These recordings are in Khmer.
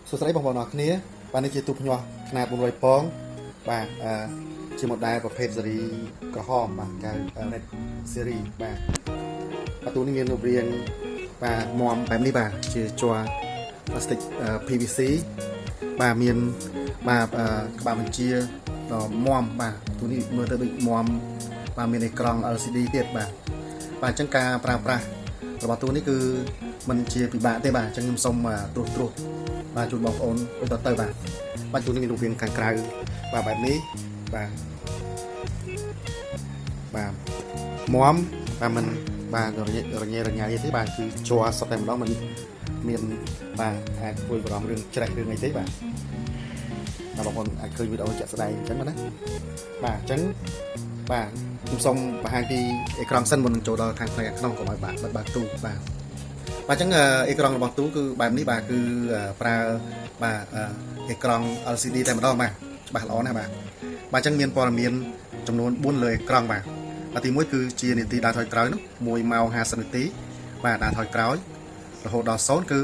สุดท้ายบอกน้องนี้บ้านนี้จะตุบหยอขนาดบนรอยปองบ้านจะหมดได้ประเภทซีรีกระห้อมบ้านการในซีรีบ้านประตูนี้เรียนโรงเรียนบ้านมอมแบบนี้บ้านจะจัวพลาสติกPVC บ้านเมียนบ้านบ้านมันเชียมอมบ้านตัวนี้เมื่อตัวนี้มอมบ้านมีในกล่อง LCD เทียบบ้านจังการปราระบบตัวนี้คือมันเชียร์ปีบะเต้บ่าจังยมส้มตรวจบ่าจุดบอกโอนไปต่อเตอร์บ่าจุดนี้มีลูกเพียงกลางบ่าแบบนี้บ่าม้อมบ่ามันบ่าระเงียที่บ่าคือชัวร์สเต็มแล้วมันมีบ่าคุยกับเราเรื่องเฉลยเรื่องไงที่บ่าบางคนเคยมีเอาจัดแสดงจังมั้ยนะบ่าจังบ่ายมส้มบ่าให้ที่ไอ้กลางเส้นบนโจดทางแผลขนมของบ่าตู้บ่าจังไอ้กรองระบบตู้คือแบบนี้บ่าคือปลาบ่าไอ้กรอง LCD แต่มาดองบ่าล้อนะบ่าจังเมียนปอร์เมียนจำนวนบุญเลยกรองบ่าตีมุ้ยคือเจียนิตีดาถอยกร้อยนุ๊กมวยเมาหาสนิตีบ่าดาถอยกร้อยระหดดอซ้อนคือ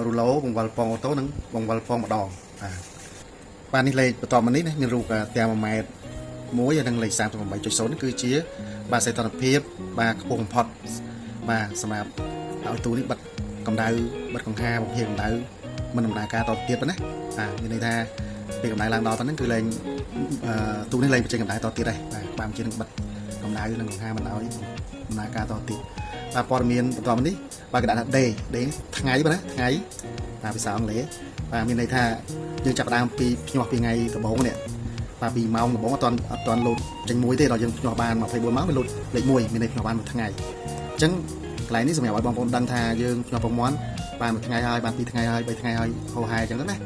รูโลวงวัลฟองโต้นึงวงวัลฟองมาดองบ่านี่เลยต่อมานี้นะมีรูกับเตียมมามุ้ยยังเลย3 ตัวใบจุดโซนคือเจียบ่าใส่ตอนเพียบบ่ากระโปรงพอดบ่าสมาเอาตัวนี้บัดกำไดบัดของห้าบางเพียงกำไดมันกำไดการต่อเตียบนะnhư này taเป็นกำไดลางดอตอนนั้นคือเลยตัวนี้เลยเป็นกำไดต่อเตียบได้บางเช่นบัดกำไดอยู่หนึ่งของห้ามันเอากำไดการต่อเตียบปอร์เมียนต่อมันนี้บางกระดาษเดย์ทั้งไงบ้างนะทั้งไงไปสาวอังเล่มีในท่ายังจับดามปีหยอกปีไงกับโบ้เนี่ยปีเมากับโบ้ตอนโหลดจังมวยที่เรายังหยอกบานมาไฟบนม้าเป็นโหลดเล็กมวยมีในหยอกบานทั้งไงจังหลายนี่สมัยว่าบางคนดังทายืงเราประมวลบานทั้งไงให้บานปีทั้งไงให้ไปทั้งไงให้โฮไฮจังนั้นนะ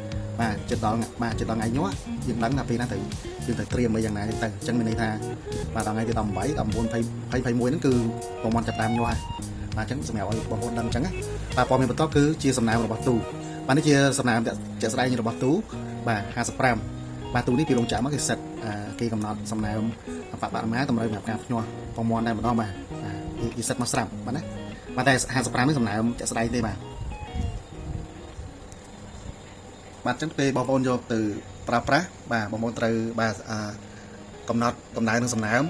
จุดตอนไงยัวยังดังนะปีนั้นถึงเตรียมไว้อย่างไรแต่จังมีในทาตอนไงที่ต่ำใบต่ำบนไฟมวยนั่นคือประมวลจับตามยัวจังสมัยว่าบางคนดังจังพอมีประตูคือเชียร์สำนักระบบตู้บ้านนี้เชียร์สำนักจะแสดงระบบตู้50 ตู้นี้ปีลงจ่ามักจะเสร็จกีกำหนดสำนักปะม้าตำรวจแบบการยัวประมวลได้หมดแล้วอีเสร็จมาสลับมันนะมาแต่50 นี่สำนักจะแสดงได้มาจังเตะบอลโยกtừปราบอลtừกำหนดตำแหน่งหนึ่งสำนัก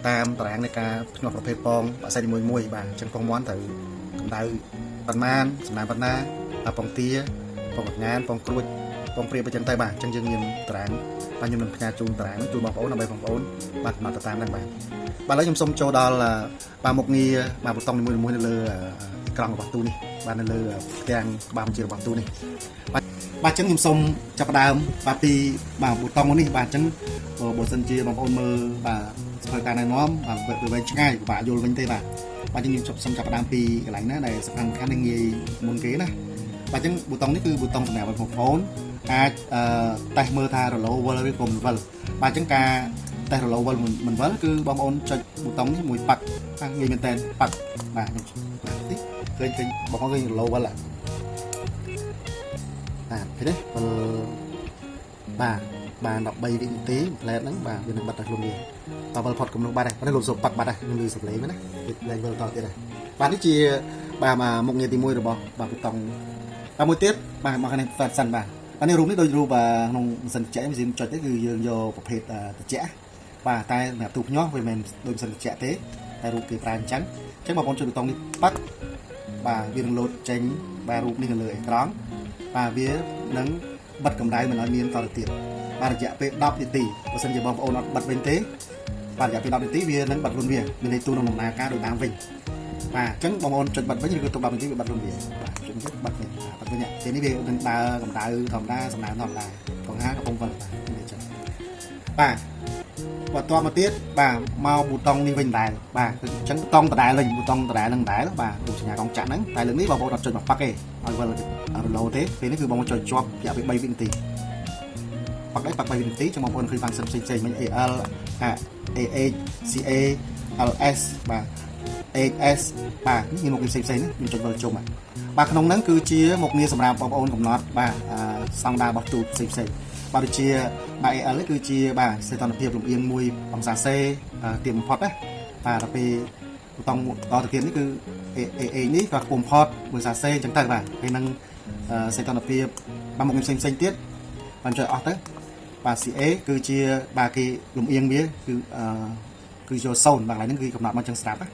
ตามตารางในการหน่วยประเภทปองใส่มวยจังปองม้วนtừกำหนดปันมานสำนักปันนาปองเตี้ยปองงานปองกรุยปองเปรียบไปจังไตจังยังยืนตารางปันยืนพญาจูนตารางจูนบอลโอนนำไปบอลโอนมาตามนั่งแล้วยังสมโจดอลปาหมกงีมาบุตรตองในมือในเรือกลางประตูนี่บ้านในเรือแกงบามเจียวประตูนี่บ้านจังยังสมจับดามปีมาบุตรตองนี่บ้านจังบทสัญจีบางคนมือสถานการณ์ในน้อมเปิดไปง่ายกว่าโยนเป็นเตะบ้านจังยังสมจับดามปีอะไรนะในสถานการณ์ในเงี้ยมนเก๋นะบ้านจังบุตรตองนี่คือบุตรตองสมัยวันหกโอนแต่เมื่อทาเราวอลเลย์บอลบ้านจังกาแต่เราวันมันว่าคือบอมโอนจะบุตรนี้มวยปักเงี้ยเป็นแตนปักเคยบอมโอนเคยเราวันละthế đấy bà đọc bay vị tế là nắng bà bên bật đặt luôn nhiều và bật phật cùng bà này nó lột sụp bật bà này nhưng người sụp lấy mới đấy lên vừa to thế này bà ấy chỉ bà mà một ngày thì mua được bò bà bị tòng bà mua tiếp bà mà cái này phạt sẵn bà này đúng đấy đôi ru bà nông sân trẻ mới dính cho tớiคือโยประเภทtrẻ bà tai là tụt nhót về mình đôi sân trẻ thế tai ru kỳ prang trắng chắc bà con chơi được tòng đi bắt bà viên lột tránh bà ru đi lười trắng bà vía nắng bật cầm đáy mình nói miên tao tiệt bà được dạ pe đọc đi tỉ và sân giờ bom ôn bật bên tế bà dạ pe đọc đi tỉ vía nắng bật luôn vía mình đây tu nông nà cá đội đám vinh bà trắng bom ôn chuẩn bật với những tụ bà mình tí bật luôn vía bà chuẩn bật bật với nhẹ thế này vía nắng đá cầm đá sầm đá là còn há còn vần bà và toa mà tiết bà mau bù tông đi vinh đài bà trắng tông tà đài lên bù tông tà đài lên đài đó bà đủ nhà con chặn nắng tại lượngนี้bom ôn đặt chuẩn bật bắc kề lâu thế thì nóคือบางคนจอยจ็อบอยากไปใบวินตีปักได้ปักใบวินตีจังบางคนเคยฟังซ้ำๆมัน AL AACA LS บ่า AS บ่านี่một cáiซ้ำๆนี่มันจนเบอร์จมบ่าขนมนั้นคือเชี่ยmộtเนี้ยสำหรับบางคนของน็อตบ่าซองดาบตูซ้ำๆบ่าเชี่ยบ่า AL คือเชี่ยบ่าเซตอนเพียบลงเอียงมวยบางสาเซ่เตรียมพอดนะบ่าเราไปต้องต่อตะเกียบนี่คือเอนี่กับกลุ่มพอดมือซาเซ่จังไต่บ่าไปนั่ง សីតុណ្ហភាពបាទមកផ្សេងទៀតបានជួយអស់ទៅបាទ CA គឺជាបាទគេលំអៀងវាគឺយក0បាទកន្លែងហ្នឹងគឺកំណត់មកចឹងស្រាប់ណា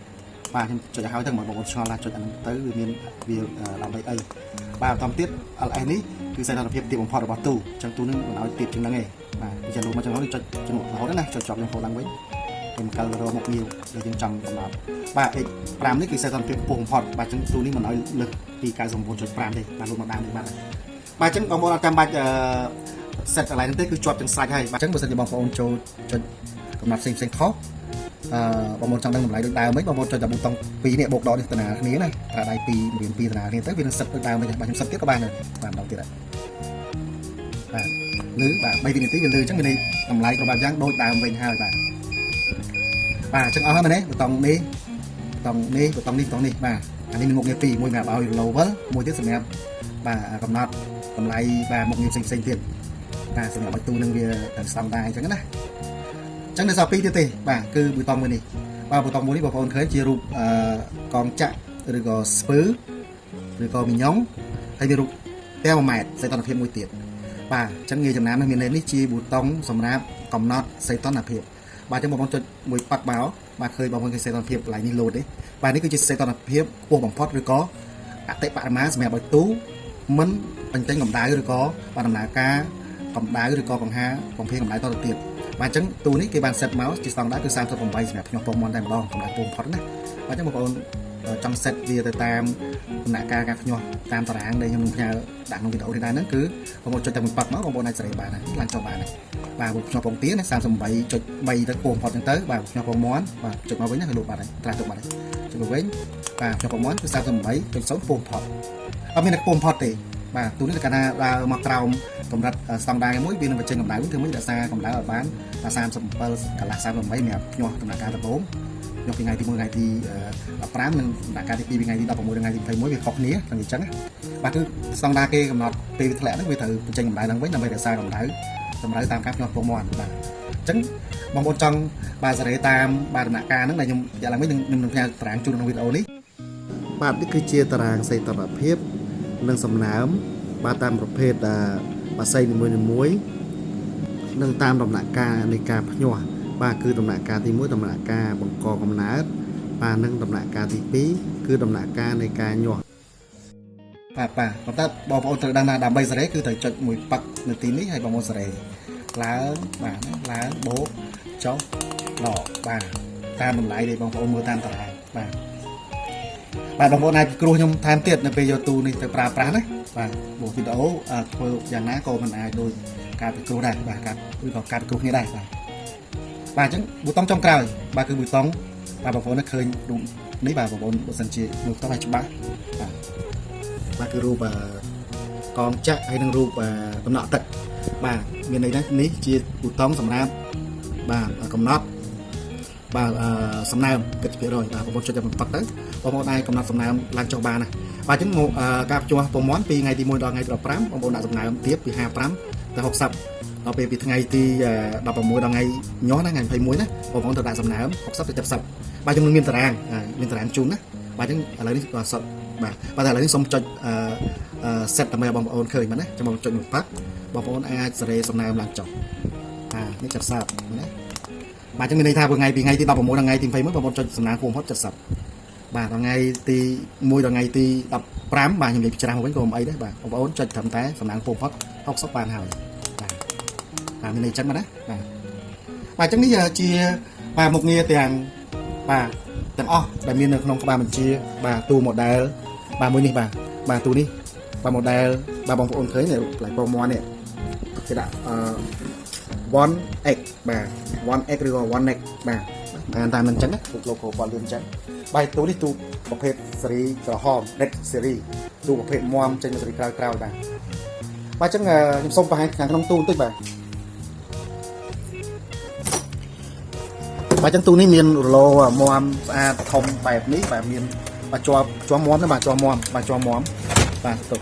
បាទខ្ញុំចុចឲ្យទៅមកបងប្អូនឆ្ងល់ថាចុចអាហ្នឹងទៅវាមានវាដើម្បីអីបាទបន្តទៀត LS នេះគឺសីតុណ្ហភាពទាបបំផុតរបស់ទូអញ្ចឹងទូនឹងមិនឲ្យទាបជាងហ្នឹងទេបាទអញ្ចឹងលោកមកចឹងហ្នឹងចុចជំនួសរហូតណាចុចជាប់យើងហូតឡើងវិញខ្ញុំកលរមកងាវដែលយើងចង់កំណត់បាទ X5 នេះគឺសីតុណ្ហភាពខ្ពស់បំផុតបាទអញ្ចឹងទូនេះមិនឲ្យលើសពី 99.5 ទេបាទលោកមកដើមនេះបាទបាទអញ្ចឹងបងប្អូនអត់ចាំបាច់set កន្លែងហ្នឹងទេគឺជាប់ទាំងស្រេចហើយបាទអញ្ចឹងបើសិនជាបងប្អូនចូលចុចកំណត់ផ្សេងខុសបងប្អូនចង់ដឹងតម្លៃដូចដើមវិញបងប្អូនចុចតែប៊ូតុង2នេះបូកដកនេះតាគ្នាណាប្រើដៃ2រៀន2តាគ្នាទៅវានឹងសិតដូចដើមវិញបាទខ្ញុំសិតទៀតក៏បានដែរបាទម្ដងទៀតហើយបាទលឺបាទ3វិនាទីវាលឺអញ្ចឹងមានតម្លៃគ្រប់បែបយ៉ាងដូចដើមវិញហើយបាទបាទអញ្ចឹងអស់ហើយមែនទេប៊ូតុងនេះប៊ូតុងនេះប៊ូតុងនេះប៊ូតុងនេះបាទអានេះមានមុខងារ2មួយសម្រាប់ឲ្យ lower មួយទៀតសម្រាប់បាទកំណត់តម្លៃបាទមុខងារផ្សេងទៀតបាទសម្រាប់ឲ្យទូនឹងវាទៅស្តង់ដារអញ្ចឹងណាចឹងនៅសល់2ទៀតទេបាទគឺប៊ូតុងមួយនេះបាទប៊ូតុងមួយនេះបងប្អូនឃើញជារូបកងចាក់ឬក៏ស្ពឺឬក៏មីញ៉ុងហើយមានរូបតែ1ម៉ែត្រសីតុណ្ហភាពមួយទៀតបាទអញ្ចឹងងាយចំណាំមាននេះជាប៊ូតុងសម្រាប់កំណត់សីតុណ្ហភាពបាទអញ្ចឹងបងប្អូនចុចមួយប៉ាត់មកបាទឃើញបងប្អូនឃើញសីតុណ្ហភាពកន្លែងនេះលោតទេបាទនេះគឺជាសីតុណ្ហភាពខ្ពស់បំផុតឬក៏អតិបរមាសម្រាប់ឲ្យទូមិនបញ្ចេញកម្ដៅឬក៏បាទដំណើរការកម្ដៅឬក៏បង្ហាបំភាយកម្ដៅតទៅទៀតបាទអញ្ចឹងទូនេះគេបាន set មកជាស្តង់ដារគឺ38សម្រាប់ភ្ញាស់ពងមាន់តែម្ដងកម្ដៅពងផុតណាបាទអញ្ចឹងបងប្អូនចង់ set វាទៅតាមដំណាក់កាលការភ្ញាស់តាមតារាងដែលខ្ញុំនឹងផ្ញើដាក់ក្នុងវីដេអូនេះដែរហ្នឹងគឺបងប្អូនចុចតែមួយប៉ាត់មកបងប្អូនអាចសេរីបានហើយឡើងចុះបានហើយបាទភ្ញាស់ពងទាណា38.3ទៅពងផុតអញ្ចឹងទៅបាទភ្ញាស់ពងមាន់បាទចុចមកវិញណាគឺលុបបាត់ហើយត្រាស់ទុកបាត់ហើយចុចមកវិញបាទភ្ញាស់ពងមាន់គឺ38.0ពងផុតអត់មានតែពងផុតទេបាទទូនេះកាលណាដើរមកក្រោមកម្រិតស្តង់ដារមួយវានឹងបញ្ចេញកម្ដៅធ្វើមិនរក្សាកម្ដៅឲ្យបាន37កន្លះ38សម្រាប់ញាស់ដំណាក់កាលដំបូងញាស់ពីថ្ងៃទី1ថ្ងៃទី15និងដំណាក់កាលទី2ពីថ្ងៃទី16ដល់ថ្ងៃទី21វាខុសគ្នាតែអញ្ចឹងណាបាទគឺស្តង់ដារគេកំណត់ពេលវាធ្លាក់ហ្នឹងវាត្រូវបញ្ចេញកម្ដៅឡើងវិញដើម្បីរក្សាកម្ដៅតម្រូវតាមការញាស់ពងមាន់បាទអញ្ចឹងបងប្អូនចង់បាទសេរីតាមបាទដំណាក់កាលហ្នឹងដែលខ្ញុំនិយាយឡើងវិញនឹងផ្ញើតារាងជូនក្នុងវីដេអូនេះបាទនេះគឺជាតារាងសីតុណ្ហភាពនិងសំណើមបាទតាមប្រភេទបាសីនីមួយៗនិងតាមដំណាក់កាលនៃការភ្ញាស់បាទគឺដំណាក់កាលទី1ដំណាក់កាលបង្កកំណើតបាទនិងដំណាក់កាលទី2គឺដំណាក់កាលនៃការញាស់បាទប៉ុន្តែបងប្អូនត្រូវដឹងថាដើម្បីសេរីគឺត្រូវចុចមួយប៉ាត់នៅទីនេះហើយបងប្អូនសេរីឡើងបាទឡើងបូកចុះដកបាទតាមតម្លៃដែលបងប្អូនមើលតាមតារាងបាទបងប្អូនអាចគ្រោះខ្ញុំថែមទៀតនៅពេលយកទូនេះទៅប្រើប្រាស់ណាបាទវីដេអូធ្វើយ៉ាងណាក៏មិនអាចដូចការពិគ្រោះដែរបាទការឬក៏ការពិគ្រោះគ្នាដែរបាទអញ្ចឹងប៊ូតុងចុងក្រោយបាទគឺប៊ូតុងបាទបងប្អូនឃើញរូបនេះបាទបងប្អូនបើសិនជាមើលផ្ទាល់ឲ្យច្បាស់បាទគឺរូបកងចាក់ហើយនឹងរូបដំណក់ទឹកបាទមានន័យថានេះជាប៊ូតុងសម្រាប់បាទកំណត់បាទសំណើមគិតជា%បាទបងប្អូនចុចតែបន្តិចទៅបងប្អូនអាចកំណត់សំណើមឡើងចុះបានណាបាទអញ្ចឹងការភ្ញាស់ពងមាន់ពីថ្ងៃទី1ដល់ថ្ងៃទី15បងប្អូនដាក់សំណើមទៀតពី55ទៅ60ដល់ពេលពីថ្ងៃទី16ដល់ថ្ងៃញាស់ណាថ្ងៃ21ណាបងប្អូនត្រូវដាក់សំណើម60ទៅ70បាទខ្ញុំនឹងមានតារាងជូនណាបាទអញ្ចឹងឥឡូវនេះបាទសុទ្ធបាទតែឥឡូវនេះសូមចុចset ដើម្បីឲ្យបងប្អូនឃើញបាទណាចាំបងចុចមួយប៉ាត់បងប្អូនអាចសេរីសំណើមឡើងចុះនេះ70ណាបាទអញ្ចឹងមានន័យថាពីថ្ងៃទី16ដល់ថ្ងៃទី21បងប្អូនចុចសំណាងពងផុត70បាទថ្ងៃទី1ដល់ថ្ងៃទី15បាទខ្ញុំនិយាយច្រាស់មកវិញក៏មិនអីដែរបាទបងប្អូនចុចត្រឹមតែសំណាងពងផុត60បានហើយបាទមានន័យចឹងណាបាទអញ្ចឹងនេះជាបាទមុខងារទាំងទាំងអស់ដែលមាននៅក្នុងក្បាលបញ្ជាបាទទូ model បាទមួយនេះបាទទូនេះបាទ model បាទបងប្អូនឃើញកន្លែងពងមាន់នេះគេដាក់1x បាទ 1x ឬក៏ 1x បាទតាមនឹងអញ្ចឹងណារូប logo គាត់លឿនអញ្ចឹងបាទទូនេះទូប្រភេទស៊េរីក្រហម red series ទូប្រភេទមាំចេញមកស៊េរីក្រោយបាទអញ្ចឹងខ្ញុំសូមបង្ហាញខាងក្នុងទូបន្តិចបាទអញ្ចឹងទូនេះមានរឡូមាំស្អាតធំបែបនេះបាទមានបាទជាប់មាំណាបាទជាប់មាំបាទជាប់មាំបាទទុក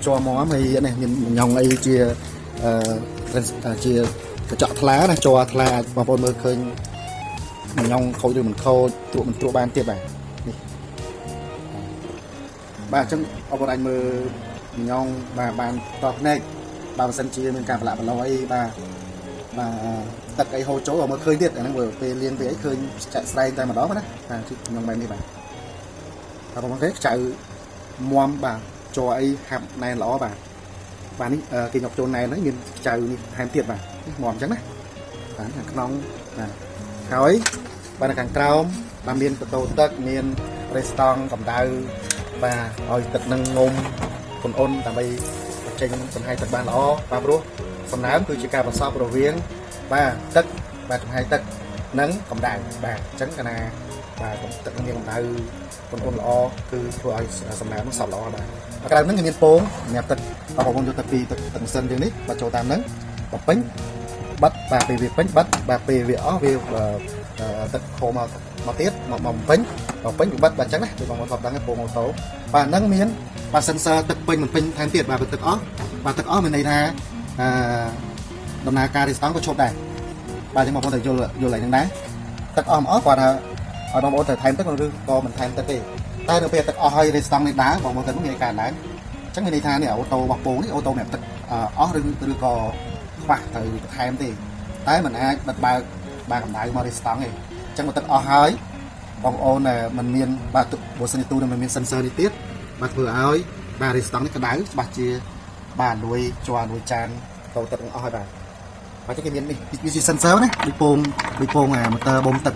ជាប់មាំហើយនេះមានញ៉ុងអីជាជាកញ្ចក់ថ្លាណាជាប់ថ្លាបងប្អូនមើលឃើញញ៉ុងខូចឬមិនខូចទ្រក់មិនទ្រក់បានទៀតបាទនេះបាទអញ្ចឹងបងប្អូនអាចមើល ញងបានតបណែកបើមិនសិនជាមានការប្រឡាក់ប្រឡោអីបាទទឹកអីហូរចូលមកឃើញទៀតអាហ្នឹងពេលលៀងពេលអីឃើញចាក់ស្រែងតែម្ដងណាបាទខ្ញុំបែបនេះបាទបងប្អូនគេខ្ចៅមាំបាទជ័រអីហាប់ណែនល្អបាទនេះគេយកចូលណែនហ្នឹងមានខ្ចៅនេះថែមទៀតបាទនេះមាំអញ្ចឹងណាបាទខាងក្នុងបាទហើយបាទខាងក្រោមបាទមានបតោទឹកមានរេស្តង់កម្ដៅបាទឲ្យទឹកនឹងងុំខ្លួនអូនដើម្បីចេញចំហាយទឹកបានល្អបាទព្រោះសំណើមគឺជាការបន្សល់រវាងបាទទឹកបាទចំហាយទឹកនិងកម្ដៅបាទអញ្ចឹងកាលណាបាទទឹកនឹងមានកម្ដៅខ្លួនអូនល្អគឺធ្វើឲ្យសំណើមនឹងសប់ល្អបាទក្រៅហ្នឹងគឺមានពងសម្រាប់ទឹកបងប្អូនយកទៅពីទឹកម៉ាស៊ីនជាងនេះបាទចូលតាមហ្នឹងបំពេញបិទបាទពេលវាពេញបិទបាទពេលវាអស់វាទឹកហូរមកទៀតមកបំពេញវាបិទបាទអញ្ចឹងណាគឺបងប្អូនថតដឹងពងអូតូបាទហ្នឹងមានបាទ sensor ទឹកពេញមិនពេញថែមទៀតបាទទឹកអស់មានន័យថាដំណើរការរីស្តង់ក៏ឈប់ដែរបាទអញ្ចឹងបងប្អូនត្រូវយល់ឡើងហ្នឹងដែរទឹកអស់គាត់ថាឲ្យបងប្អូនត្រូវថែមទឹកឬក៏មិនថែមទឹកទេតែនៅពេលទឹកអស់ហើយរីស្តង់នេះដើរបងប្អូនទៅមានការឡើងអញ្ចឹងមានន័យថានេះអូតូរបស់ពងនេះអូតូសម្រាប់ទឹកអស់ឬក៏ខ្វះត្រូវថែមទេតែมันអាចបិទបើកបាទកម្ដៅមករីស្តង់ទេអញ្ចឹងបើទឹកអស់ហើយបងប្អូនมันមានបាទបើសិនទូនឹងมันមាន sensor នេះទៀតបាទធ្វើឲ្យបាទរីស្តង់នេះក្តៅច្បាស់ជាបាទលួយជ័រលួយចានតោទឹកអស់ហើយបាទគេមាននេះវាជា sensor ណាដូចពងម៉ូទ័របូមទឹក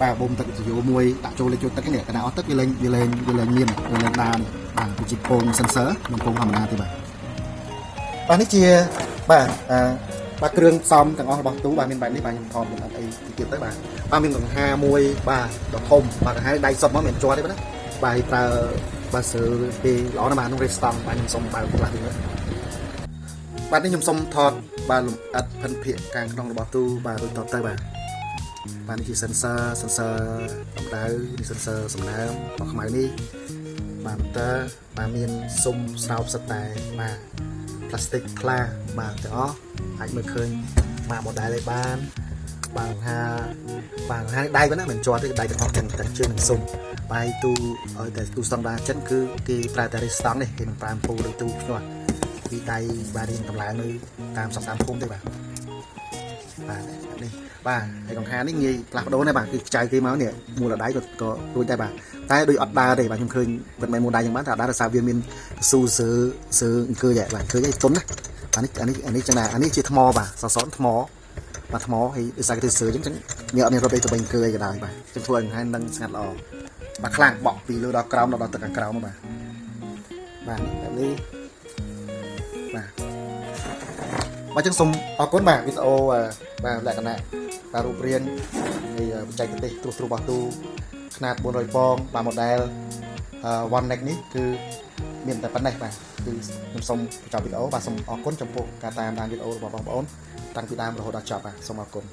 បាទបូមទឹកយោមួយដាក់ចូលលេខចូលទឹកនេះកណ្ដាលអស់ទឹកវាលែងមានវាលែងដើរបាទវាជាពង sensor មិនពងធម្មតាទេបាទនេះជាបាទគ្រឿងផ្សំទាំងអស់របស់ទូបាទមានបែបនេះបាទខ្ញុំថតមិនអត់អីទៀតទៅបាទមានកង្ហាមួយបាទដ៏ធំបាទកង្ហាដៃសុតមកមានជាប់ទេបាទណាបាទប្រើបាទស្រួលទេល្អណាស់បាទក្នុង restaurant បាទខ្ញុំសុំបើកខ្លះទៀតបាទនេះខ្ញុំសុំថតបាទលំអិតភិនភាគខាងក្នុងរបស់ទូបាទរួចតទៅបាទនេះជា sensor កម្ដៅនេះ sensor សំណើមរបស់ខ្មៅនេះបាទបាទមានស៊ុំស្រោបសិតតែបាទ plastic ខ្លះបាទទាំងអស់អាចមើលឃើញបាទ model ឯបានថាដៃប៉ុណ្ណាមិនជាប់ទេដៃទាំងអស់ទាំងជើងនិងស៊ុំបាយទូឲ្យតែទូ standard ចិនគឺគេប្រើតែ restong នេះគេមិនប្រើពូដូចទូភ្ញាស់ពីដៃបាទរៀងកម្លាំងនៅតាមសកម្មភូមិទេបាទនេះបាទហើយកង្ហានេះងាយផ្លាស់ប្ដូរដែរបាទគឺខ្ចៅគេមកនេះមូលដៃក៏រួចដែរបាទតែដូចអត់ដើរទេបាទខ្ញុំឃើញមិនមែនមូលដៃយ៉ាងបានតែអត់ដើរដោយសារវាមានស៊ូសើអង្គើយបាទឃើញឯងទុនណាអានេះចឹងណាអានេះជាថ្មបាទសសរថ្មបាទថ្មហើយដោយសារគេសើចឹងនេះអត់មានរត់ទៅទៅអង្គើយក៏ដែរបាទចឹងធ្វើឲ្យហ្នឹងស្ងាត់ល្អបាទខ្លាំងបក់ពីលើដល់ក្រោមដល់ទឹកខាងក្រោមបាទនេះបាទចឹងសូមអរគុណបាទវីដេអូបាទលក្ខណៈបាទរូបរាងនៃបច្ចេកទេសត្រួសរបស់ទូຂະຫນາດ400ពងបាទ model one neck នេះគឺមានតែប៉ុណ្ណេះបាទគឺខ្ញុំសូមបញ្ចប់វីដេអូបាទសូមអរគុណចំពោះការតាមដានវីដេអូរបស់បងប្អូនតាំងពីដើមរហូតដល់ចប់បាទសូមអរគុណ